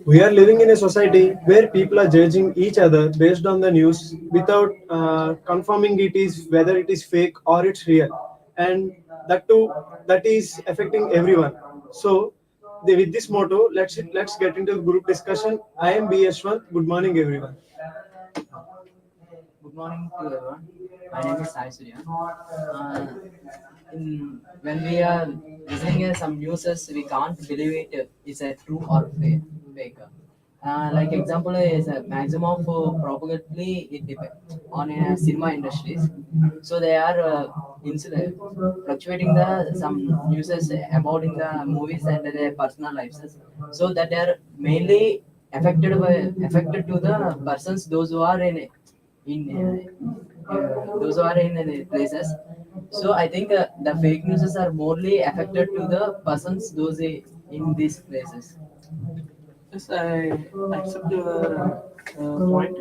We are living in a society where people are judging each other based on the news without confirming it is whether it is fake or it's real, and that too that is affecting everyone. So, with this motto, let's get into the group discussion. I am B. Yashwant. Good morning, everyone. Good morning to everyone. My name is Sai Surya. When we are listening to some news, we can't believe it is a true or fake. Like example is a maximum of propagandly it depends on cinema industries. So they are fluctuating the some news about in the movies and their personal lives. So that they are mainly affected to the persons those who are in those who are in places. So I think the fake news are morely affected to the persons those in these places. Yes, I accept your point,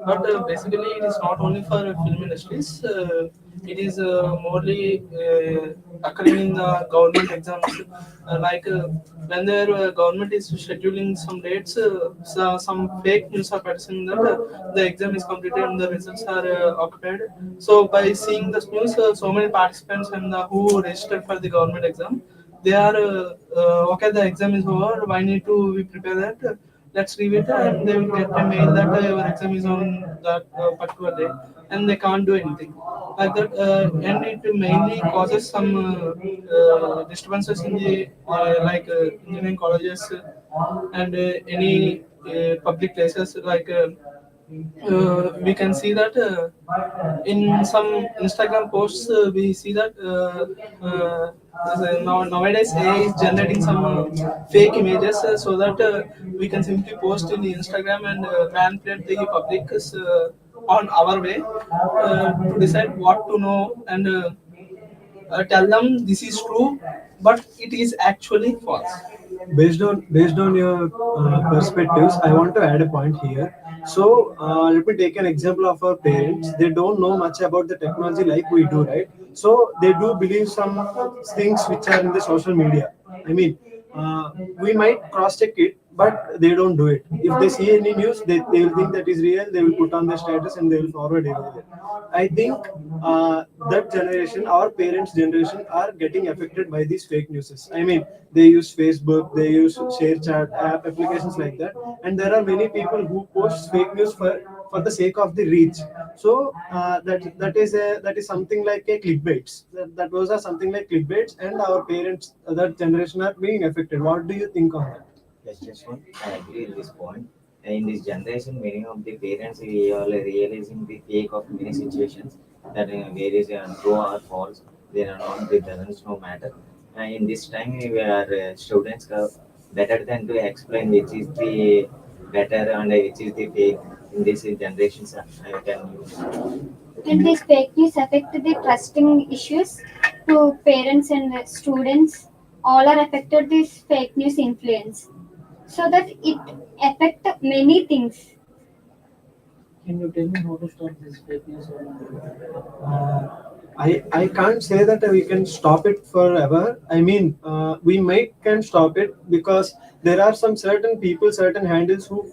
but basically it is not only for film industries. It is morely occurring in the government exams. When their government is scheduling some dates, some fake news are passing that the exam is completed and the results are occupied. So by seeing this news, so many participants and who registered for the government exam, they are okay, the exam is over, why need to we prepare that, let's leave it, and they will get a mail that your exam is on that particular day, and they can't do anything like that, and it mainly causes some disturbances in the engineering colleges and any public places we can see that in some Instagram posts we see that nowadays AI is generating some fake images so that we can simply post in Instagram and manipulate the public on our way to decide what to know and tell them this is true, but it is actually false. Based on your perspectives, I want to add a point here. So let me take an example of our parents. They don't know much about the technology like we do, right? So they do believe some things which are in the social media. I mean, we might cross check it, but they don't do it. If they see any news, they will think that is real. They will put on their status and they will forward it. I think that generation, our parents' generation, are getting affected by these fake news. I mean, they use Facebook, they use share chat app applications like that, and there are many people who post fake news for the sake of the reach. So that is something like a clickbaits. Those are something like clickbaits, and our parents, that generation, are being affected. What do you think on that? Yes, just one. I agree with this point. In this generation, many of the parents we are realizing the fake of many situations that where is true or false. They are not. It doesn't no matter. In this time, we are students better than to explain which is the better and which is the fake in this generations. I can use. And these fake news affect the trusting issues to parents and students. All are affected this fake news influence. So that it affect many things. Can you tell me how to stop this fake news? I can't say that we can stop it forever. I mean, we might can stop it because there are some certain people, certain handles who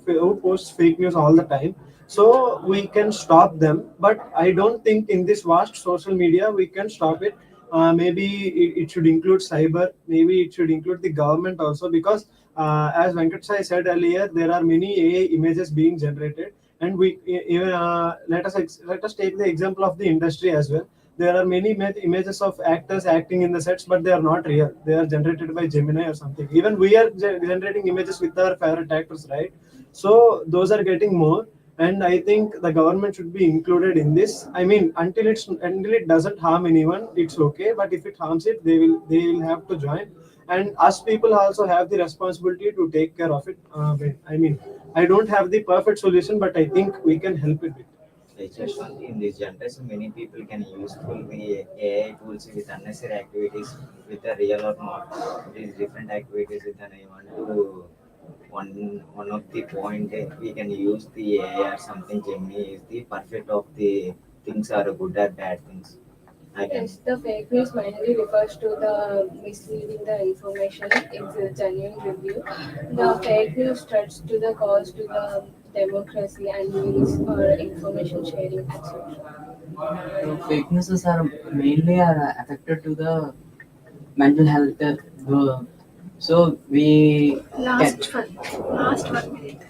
post fake news all the time. So we can stop them, but I don't think in this vast social media we can stop it. Maybe it should include cyber. Maybe it should include the government also, because as Venkat Sai said earlier, there are many AI images being generated, and even let us take the example of the industry as well. There are many images of actors acting in the sets, but they are not real. They are generated by Gemini or something. Even we are generating images with our favorite actors, right? So those are getting more, and I think the government should be included in this. I mean, until it doesn't harm anyone, it's okay. But if it harms it, they will have to join. And us people also have the responsibility to take care of it. I mean, I don't have the perfect solution, but I think we can help it with. Just one, in this generation, many people can useful the AI tools with unnecessary activities with a real or not. These different activities, then I want to one of the point we can use the AI or something. Gemini is the perfect of the things are good or bad things. I can. Yes, the fake news mainly refers to the misleading the information. It's a genuine review. The fake news threats to the cause to the democracy and news or information sharing, etc. So fake news are mainly are affected to the mental health. So can Last 1 minute.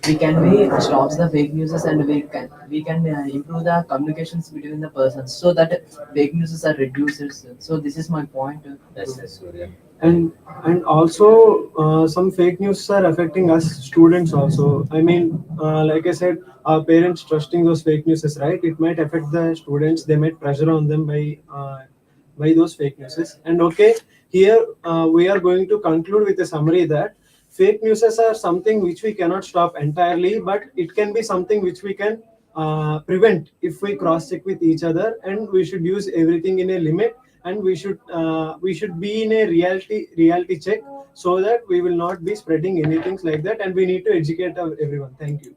we can we stops the fake news and we can improve the communications between the persons so that fake news are reduced. So this is my point. Yes, yes, Surya. and and also some fake news are affecting us students also. I mean, like I said, our parents trusting those fake news is right, it might affect the students, they might pressure on them by those fake news. And okay, here we are going to conclude with a summary that fake news are something which we cannot stop entirely, but it can be something which we can prevent if we cross check with each other, and we should use everything in a limit, and we should be in a reality check, so that we will not be spreading anything like that, and we need to educate everyone. Thank you.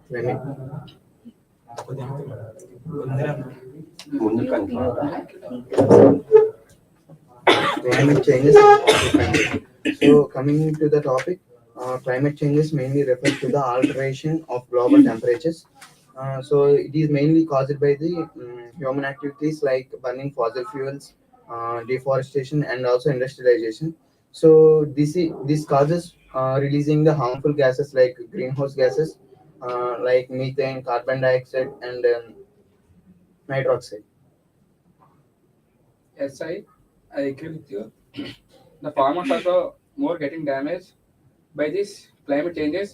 Climate. ముందు climate changes. So coming to the topic, climate changes mainly refer to the alteration of global temperatures. So it is mainly caused by the human activities like burning fossil fuels, deforestation, and also industrialization. So this causes releasing the harmful gases like greenhouse gases, like methane, carbon dioxide, and nitroxide. Yes, I agree with you. The farmers also more getting damaged by this climate changes.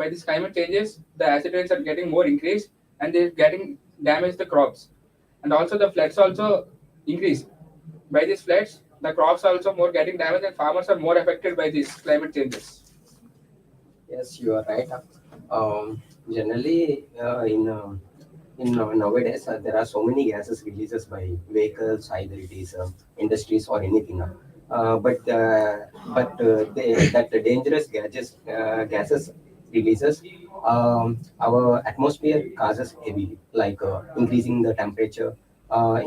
By this climate changes, the acid rains are getting more increased and they're getting damage the crops. And also the floods also increase. By these floods, the crops are also more getting damaged and farmers are more affected by these climate changes. Yes, you are right. Generally, in nowadays there are so many gases releases by vehicles, either it is industries or anything. That the dangerous gases releases our atmosphere causes heavily, like increasing the temperature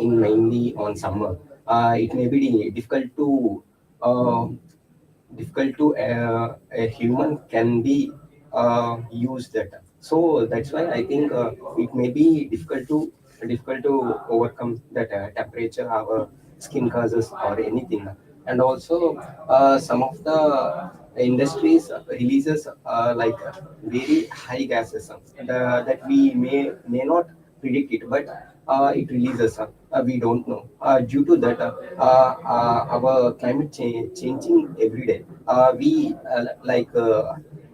in mainly on summer. It may be uh, difficult to a human can be use that. So that's why I think it may be difficult to overcome that temperature our skin causes or anything. And also some of the industries releases like very high gases that we may not predict it, but it releases. We don't know. Due to that, our climate changing every day. We like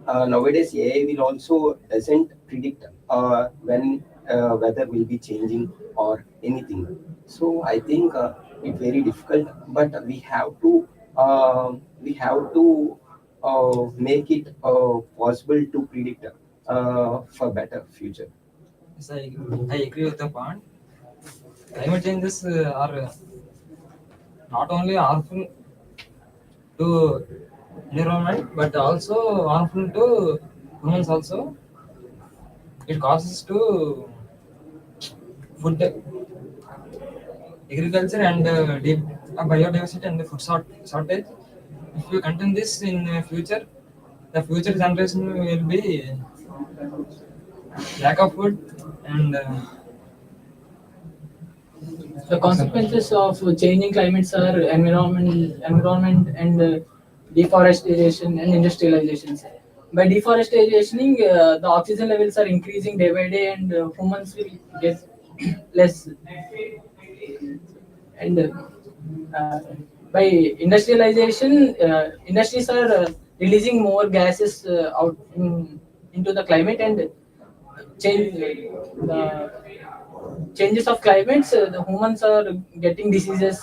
nowadays AI will also doesn't predict when weather will be changing or anything. So I think it's very difficult, but we have to make it possible to predict for better future. Yes, I agree with the point. Climate changes are not only harmful to environment but also harmful to humans also. It causes to food agriculture and biodiversity and the food shortage. If we continue this in future, the future generation will be lack of food and The consequences of changing climates are environment and deforestation and industrialization. By deforestation, the oxygen levels are increasing day by day, and humans will get less. And by industrialization, industries are releasing more gases into the climate and change the changes of climates. The humans are getting diseases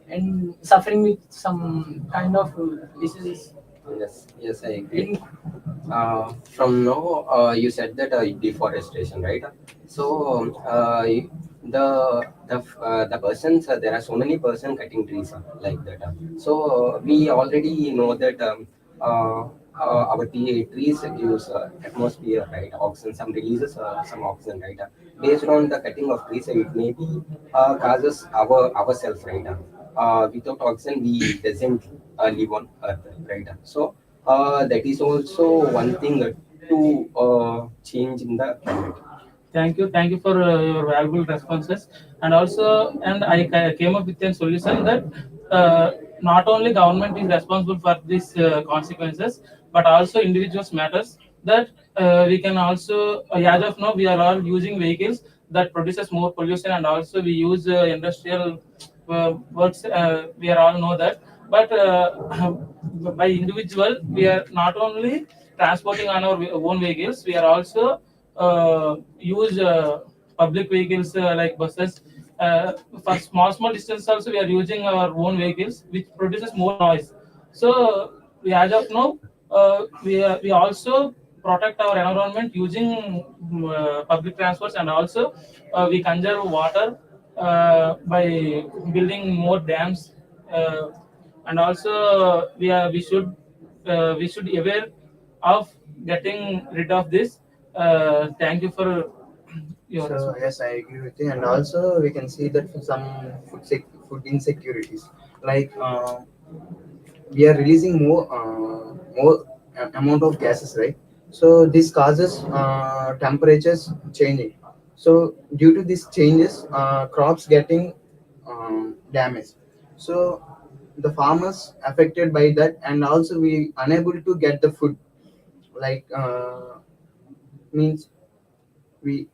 and suffering with some kind of diseases. Yes, yes, I agree. In, From now, you said that deforestation, right? So the persons there are so many person cutting trees like that. So we already know that our trees use atmosphere, right? Oxygen, some releases some oxygen, right? Based on the cutting of trees, it may be causes ourselves, right? Without oxygen, we doesn't live on Earth, right? So that is also one thing to change in the climate. thank you for your valuable responses. And also, and came up with a solution that not only government is responsible for these consequences, but also individuals matters. That we can also, as of now, we are all using vehicles that produces more pollution, and also we use industrial works. We are all know that, but by individual, we are not only transporting on our own vehicles, we are also use public vehicles like buses. For small distance also, we are using our own vehicles, which produces more noise. So we, as of now, we also protect our environment using public transports, and also we conserve water by building more dams. and also we should aware of getting rid of this. Thank you for your So response. yes, I agree with you. And also we can see that for some food insecurities, like we are releasing more amount of gases, right? So this causes temperatures changing. So due to these changes, crops getting damaged. So the farmers affected by that, and also we unable to get the food, like means we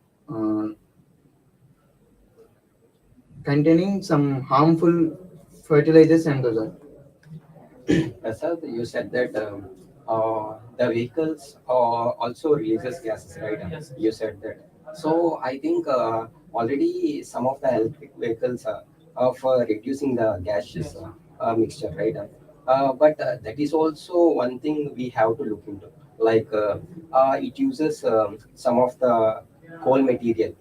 containing some harmful fertilizers and those are. Prasad, you said that the vehicles also releases gases, right? Yes. You said that. So I think already some of the electric vehicles are for reducing the gaseous mixture, right? But that is also one thing we have to look into. Like it uses some of the coal material,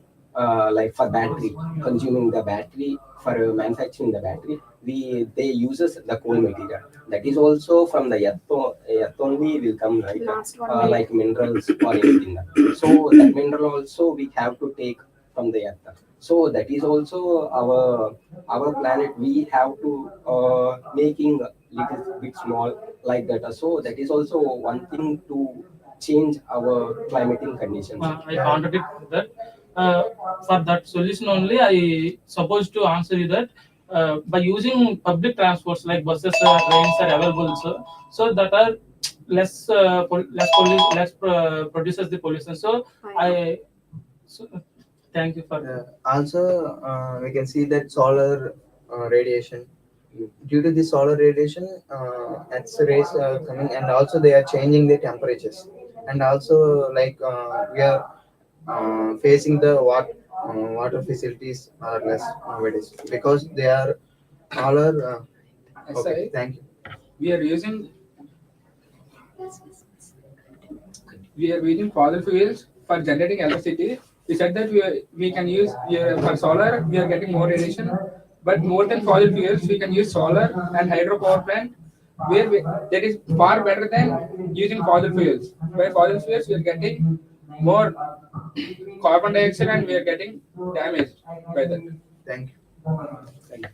like for battery, consuming the battery for manufacturing the battery. They uses the coal material that is also from the earth only will come, right? Last 1 minute. Like minerals or anything. So that mineral also we have to take from the earth. So that is also our planet. We have to making a little bit small like that. So that is also one thing to change our climatic conditions. I contradict that. For that solution only, I supposed to answer you that by using public transports like buses, trains are available, so that are less produces the pollution. So I so, thank you for Also, we can see that solar radiation. Due to the solar radiation, X-rays are coming, and also they are changing the temperatures. And also, like we are facing the water facilities are less nowadays because they are all are. Okay, SI, thank you. we are using we are using fossil fuels for generating electricity. We said that we can use for solar, we are getting more radiation, but more than fossil fuels, we can use solar and hydropower plant, where that is far better than using fossil fuels. By fossil fuels, we are getting more carbon dioxide and we are getting damaged by that. Thank you. Thank you.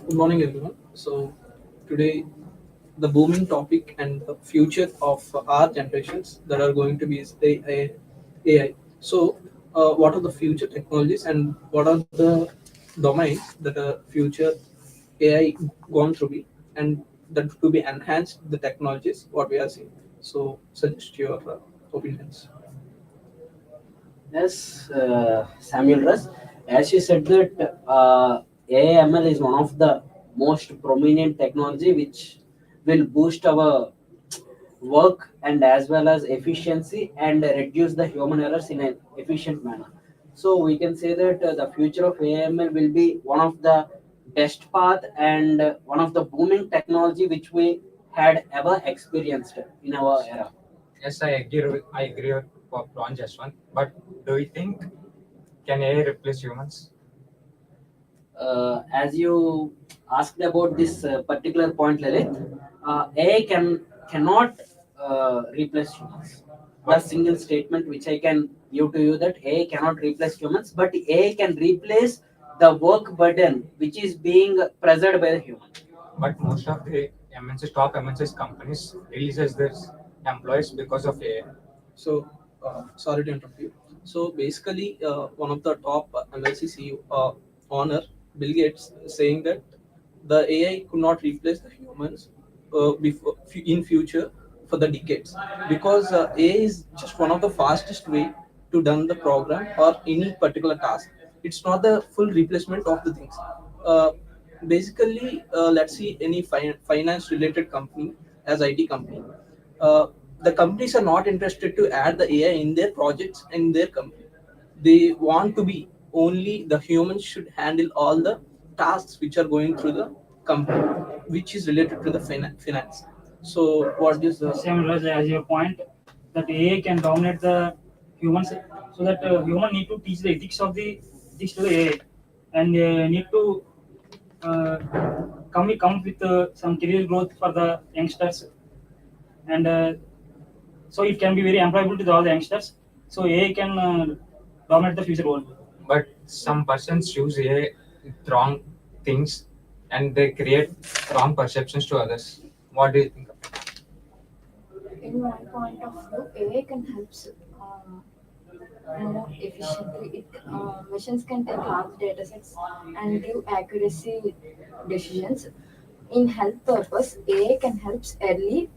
Good morning, everyone. So, today the booming topic and the future of our generations that are going to be is AI. So, what are the future technologies and what are the domains that are future AI going to be and that to be enhanced the technologies what we are seeing. So, suggest your opinions. Yes, Samuel Russ, as you said that AIML is one of the most prominent technology which will boost our work and as well as efficiency and reduce the human errors in an efficient manner. So we can say that the future of AML will be one of the best path and one of the booming technology which we had ever experienced in our era. Yes, I agree with Ron just one. But do you think can AI replace humans? As you asked about this particular point, Lalit, AI cannot replace humans. The single statement which I can give to you that AI cannot replace humans, but AI can replace the work burden which is being pressured by the human. But most of the top MNCs companies releases their employees because of AI. So, sorry to interrupt you. So, basically, one of the top MLC CEO, owner, Bill Gates, saying that the AI could not replace the humans in future for the decades because AI is just one of the fastest way to done the program or any particular task. It's not the full replacement of the things. Uh, Basically, let's see any finance related company as IT company. uh, the companies are not interested to add the AI in their projects in their company. They want to be only the humans should handle all the tasks which are going through the company, which is related to the finance. So, what is the Same as your point that AI can dominate the humans, so that human need to teach the ethics to the AI, and need to uh, come with some career growth for the youngsters, and so it can be very employable to all the youngsters. So AI can dominate the future world. But some persons use AI with wrong things and they create wrong perceptions to others. What do you think? In my point of view, AI can help more efficiently. Machines can take large data sets and give accuracy decisions. In health purpose, AI can help early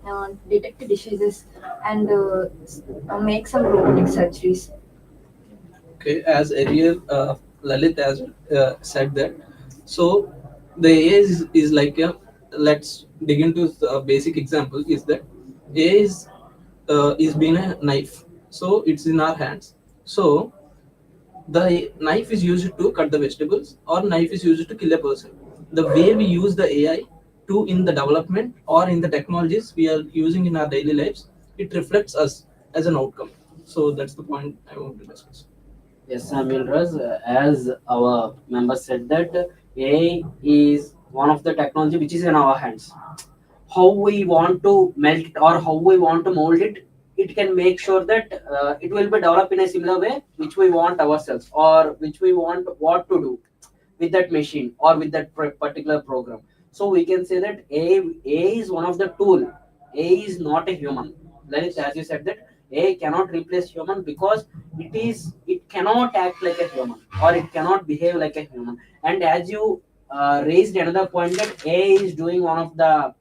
detect diseases and make some robotic surgeries. okay? As earlier, Lalit has said that. So, the AI is like a let's dig into the basic example. Is that AI is being a knife, so it's in our hands. So the knife is used to cut the vegetables or knife is used to kill a person. The way we use the AI to in the development or in the technologies we are using in our daily lives, it reflects us as an outcome. So that's the point I want to discuss. Yes, Samuel Raz, as our member said that AI is one of the technology which is in our hands. How we want to melt it or how we want to mold it, it can make sure that it will be developed in a similar way which we want ourselves or which we want what to do with that machine or with that particular program. So we can say that A is one of the tool. A is not a human. Lalit, as you said that A cannot replace human because it cannot act like a human or it cannot behave like a human. And as you raised another point that A is doing one of the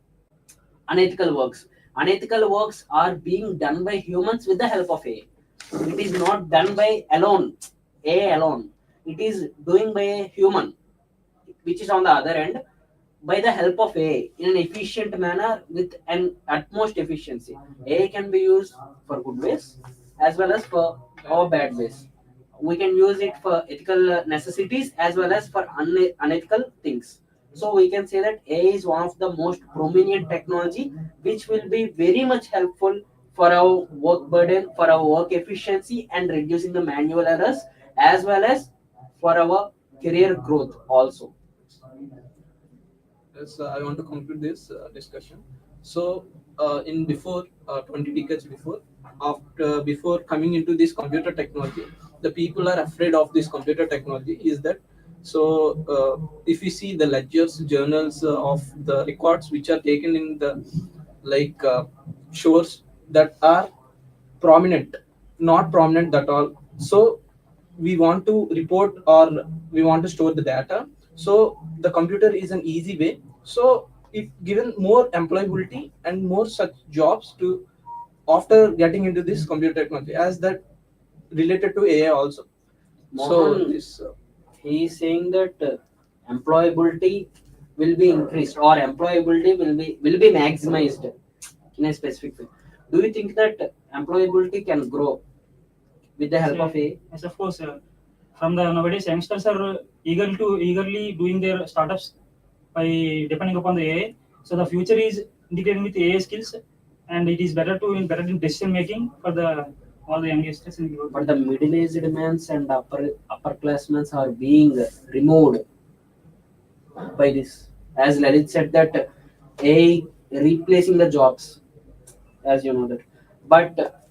unethical works. Unethical works are being done by humans with the help of AI. It is not done by alone, AI alone. It is doing by a human, which is on the other end by the help of AI in an efficient manner with an utmost efficiency. AI can be used for good ways as well as for our bad ways. We can use it for ethical necessities as well as for unethical things. So we can say that AI is one of the most prominent technology which will be very much helpful for our work burden, for our work efficiency and reducing the manual errors as well as for our career growth also. Yes, I want to conclude this discussion. So, in before 20 decades before, after before coming into this computer technology, the people are afraid of this computer technology is that, so if you see the ledgers, journals of the records which are taken in the like shores that are prominent, not prominent at all. So we want to report or we want to store the data. So the computer is an easy way. So if given more employability and more such jobs to after getting into this computer technology as that related to AI also. So Mohan, this he is saying that employability will be increased or employability will be maximized in a specific way. Do you think that employability can grow with the Yes, help of AI? yes, of course. From the nowadays, youngsters are eagerly doing their startups by depending upon the AI. So the future is integrating with AI skills, and it is better in decision making for the all the youngsters in the world. But the middle-aged men and upperclassmen are being removed by this. As Lalit said that AI replacing the jobs, as you know that. But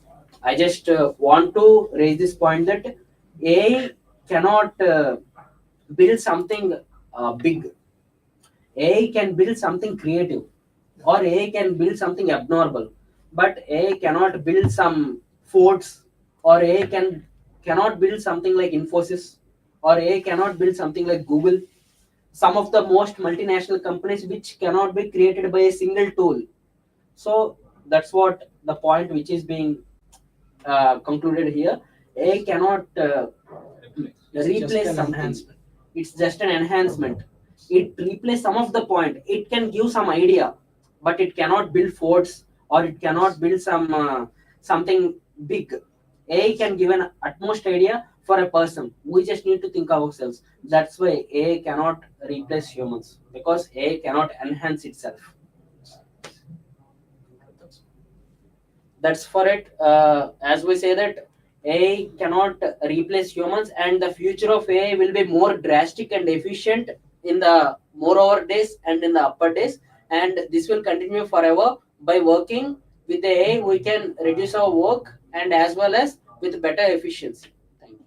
I just want to raise this point that AI cannot build something big. AI can build something creative, or AI can build something abnormal. But AI cannot build some forts, or AI cannot build something like Infosys, or AI cannot build something like Google. Some of the most multinational companies which cannot be created by a single tool. So that's what the point which is being concluded here. AI cannot replace something. It's just an enhancement. It replaces some of the point. It can give some idea, but it cannot build forts or it cannot build something big. AI can give an utmost idea for a person. We just need to think ourselves. That's why AI cannot replace humans because AI cannot enhance itself. That's for it. As we say that AI cannot replace humans, and the future of AI will be more drastic and efficient in the moreover days and in the upper days, and this will continue forever. By working with AI, we can reduce our work and as well as with better efficiency. Thank you.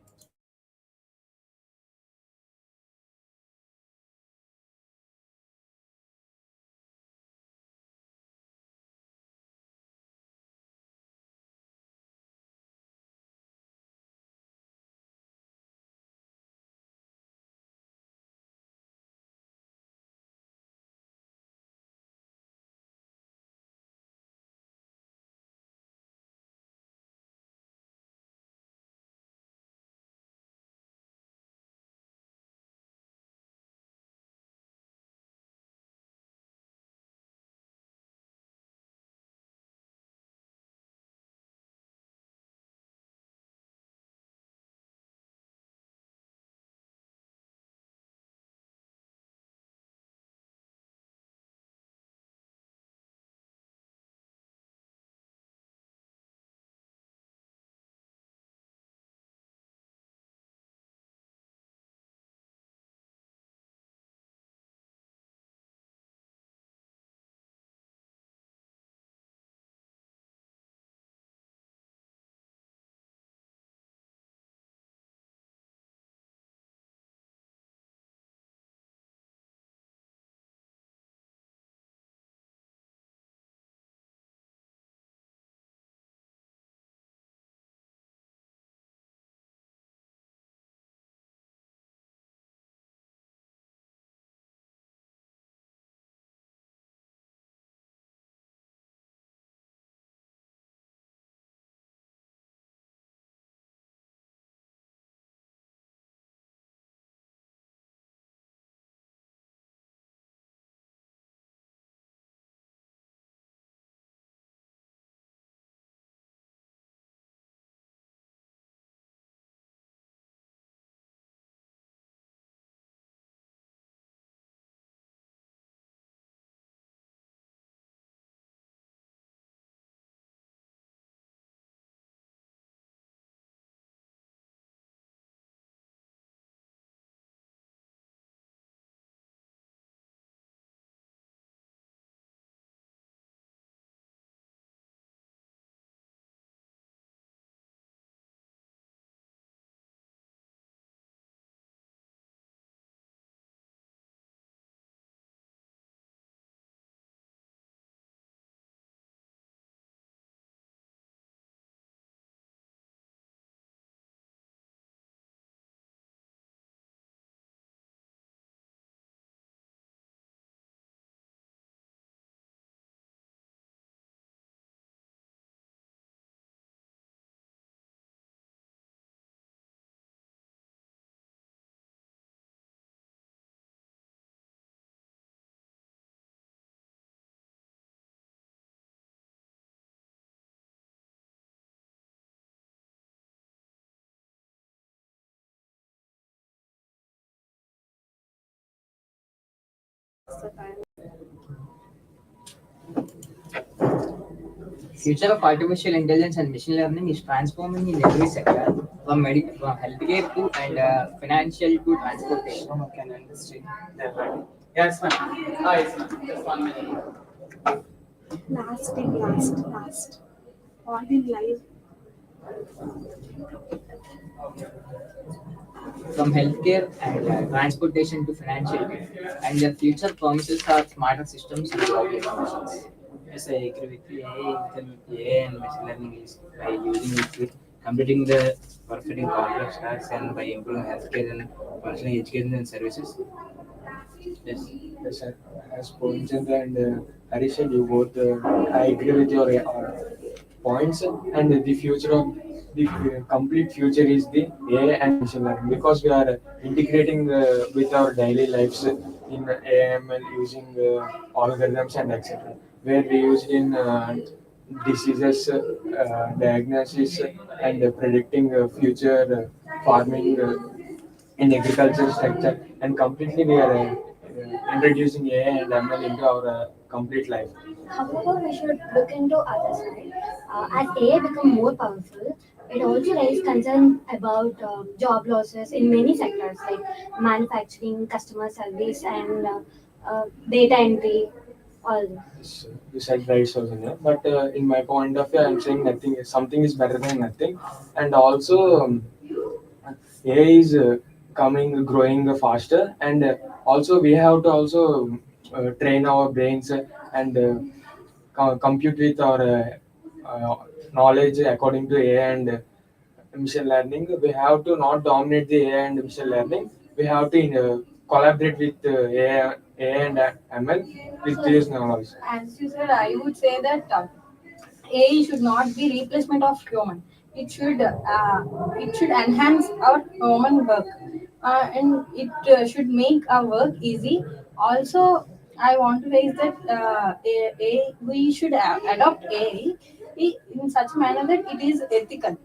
Future of artificial intelligence and machine learning is transforming in every sector, from healthcare to and financial to transportation. No, can understand. Yes, ma'am. Ah, yes, ma'am. Just 1 minute. Last. All in life. From healthcare and transportation to financial, and the future promises are smarter systems and cloud-based solutions. Yes, I agree with you. AI and machine learning is by using it with completing the perfecting complex tasks and by improving healthcare and functioning education and services. Yes. Yes, sir. As Poinchand and Harish said, you both, I agree with your points. And the future of the complete future is the AI and machine learning because we are integrating with our daily lives in AML using algorithms and etc. Where we use in diseases diagnosis and predicting future farming in agriculture sector, and completely we are introducing AI and ML into our complete life. However, we should look into other side. As AI become more powerful, it also raises concern about job losses in many sectors like manufacturing, customer service, and data entry. All this. Yes, you said right, Sonia. But in my point of view, I'm saying nothing. Something is better than nothing, and also AI is coming, growing faster, and also we have to also train our brains and compute with our knowledge according to AI and machine learning. We have to not dominate the AI and machine learning. We have to collaborate with AI and ML with this knowledge. As you said, I would say that AI should not be replacement of human. It should enhance our human work, and it should make our work easy. Also, I want to raise that we should adopt AI in such a manner that it is ethical.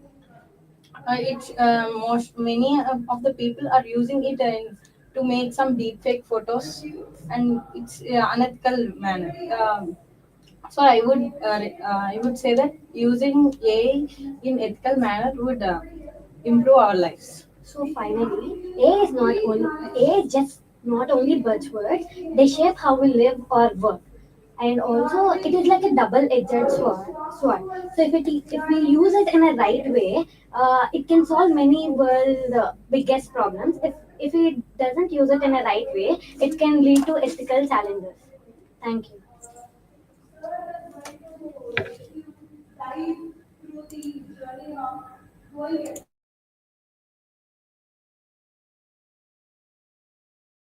It's most many of the people are using it to make some deepfake photos, and it's unethical manner. So I would say that using AI in ethical manner would improve our lives. So finally, AI is just not only buzzwords. They shape how we live or work, and also it is like a double-edged sword. So if we use it in a right way, it can solve many world biggest problems. If it doesn't use it in a right way, it can lead to ethical challenges. Thank you.